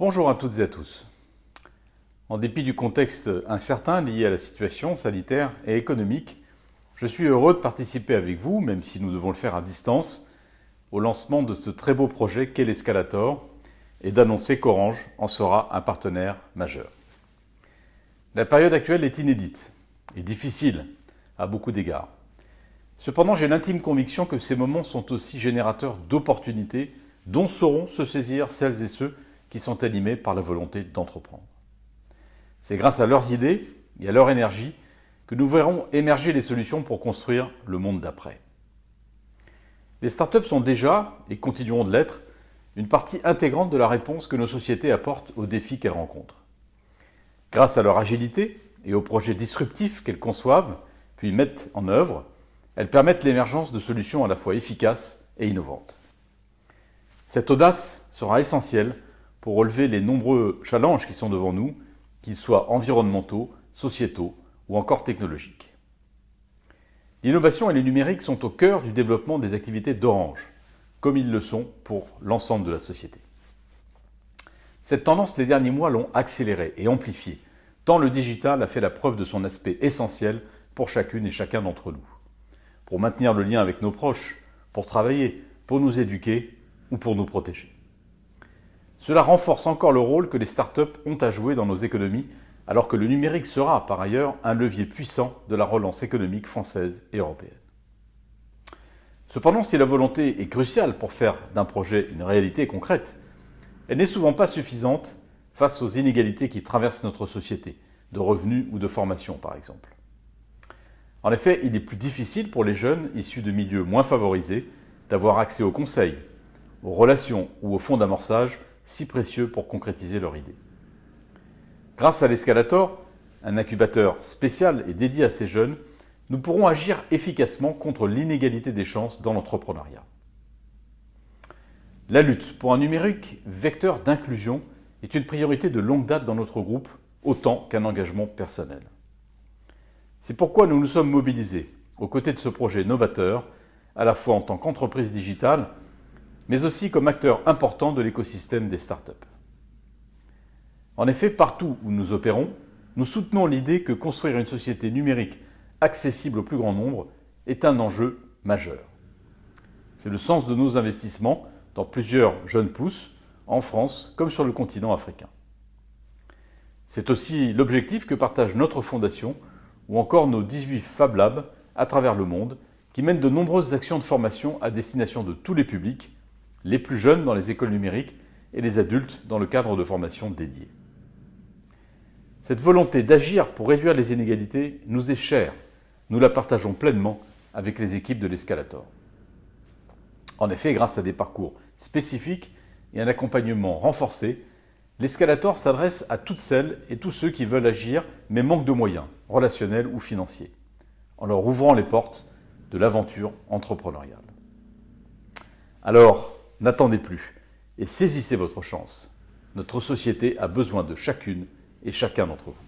Bonjour à toutes et à tous. En dépit du contexte incertain lié à la situation sanitaire et économique, je suis heureux de participer avec vous, même si nous devons le faire à distance, au lancement de ce très beau projet qu'est l'Escalator et d'annoncer qu'Orange en sera un partenaire majeur. La période actuelle est inédite et difficile à beaucoup d'égards. Cependant, j'ai l'intime conviction que ces moments sont aussi générateurs d'opportunités dont sauront se saisir celles et ceux qui sont animés par la volonté d'entreprendre. C'est grâce à leurs idées et à leur énergie que nous verrons émerger les solutions pour construire le monde d'après. Les startups sont déjà, et continueront de l'être, une partie intégrante de la réponse que nos sociétés apportent aux défis qu'elles rencontrent. Grâce à leur agilité et aux projets disruptifs qu'elles conçoivent, puis mettent en œuvre, elles permettent l'émergence de solutions à la fois efficaces et innovantes. Cette audace sera essentielle pour relever les nombreux challenges qui sont devant nous, qu'ils soient environnementaux, sociétaux ou encore technologiques. L'innovation et le numérique sont au cœur du développement des activités d'Orange, comme ils le sont pour l'ensemble de la société. Cette tendance, les derniers mois l'ont accélérée et amplifiée, tant le digital a fait la preuve de son aspect essentiel pour chacune et chacun d'entre nous. Pour maintenir le lien avec nos proches, pour travailler, pour nous éduquer ou pour nous protéger. Cela renforce encore le rôle que les startups ont à jouer dans nos économies, alors que le numérique sera par ailleurs un levier puissant de la relance économique française et européenne. Cependant, si la volonté est cruciale pour faire d'un projet une réalité concrète, elle n'est souvent pas suffisante face aux inégalités qui traversent notre société, de revenus ou de formation par exemple. En effet, il est plus difficile pour les jeunes issus de milieux moins favorisés d'avoir accès aux conseils, aux relations ou aux fonds d'amorçage si précieux pour concrétiser leur idée. Grâce à l'Escalator, un incubateur spécial et dédié à ces jeunes, nous pourrons agir efficacement contre l'inégalité des chances dans l'entrepreneuriat. La lutte pour un numérique vecteur d'inclusion est une priorité de longue date dans notre groupe, autant qu'un engagement personnel. C'est pourquoi nous nous sommes mobilisés aux côtés de ce projet novateur, à la fois en tant qu'entreprise digitale, mais aussi comme acteur important de l'écosystème des startups. En effet, partout où nous opérons, nous soutenons l'idée que construire une société numérique accessible au plus grand nombre est un enjeu majeur. C'est le sens de nos investissements dans plusieurs jeunes pousses, en France comme sur le continent africain. C'est aussi l'objectif que partage notre fondation ou encore nos 18 Fab Labs à travers le monde qui mènent de nombreuses actions de formation à destination de tous les publics, les plus jeunes dans les écoles numériques et les adultes dans le cadre de formation dédiée. Cette volonté d'agir pour réduire les inégalités nous est chère. Nous la partageons pleinement avec les équipes de l'Escalator. En effet, grâce à des parcours spécifiques et un accompagnement renforcé, l'Escalator s'adresse à toutes celles et tous ceux qui veulent agir mais manquent de moyens, relationnels ou financiers, en leur ouvrant les portes de l'aventure entrepreneuriale. Alors, n'attendez plus et saisissez votre chance. Notre société a besoin de chacune et chacun d'entre vous.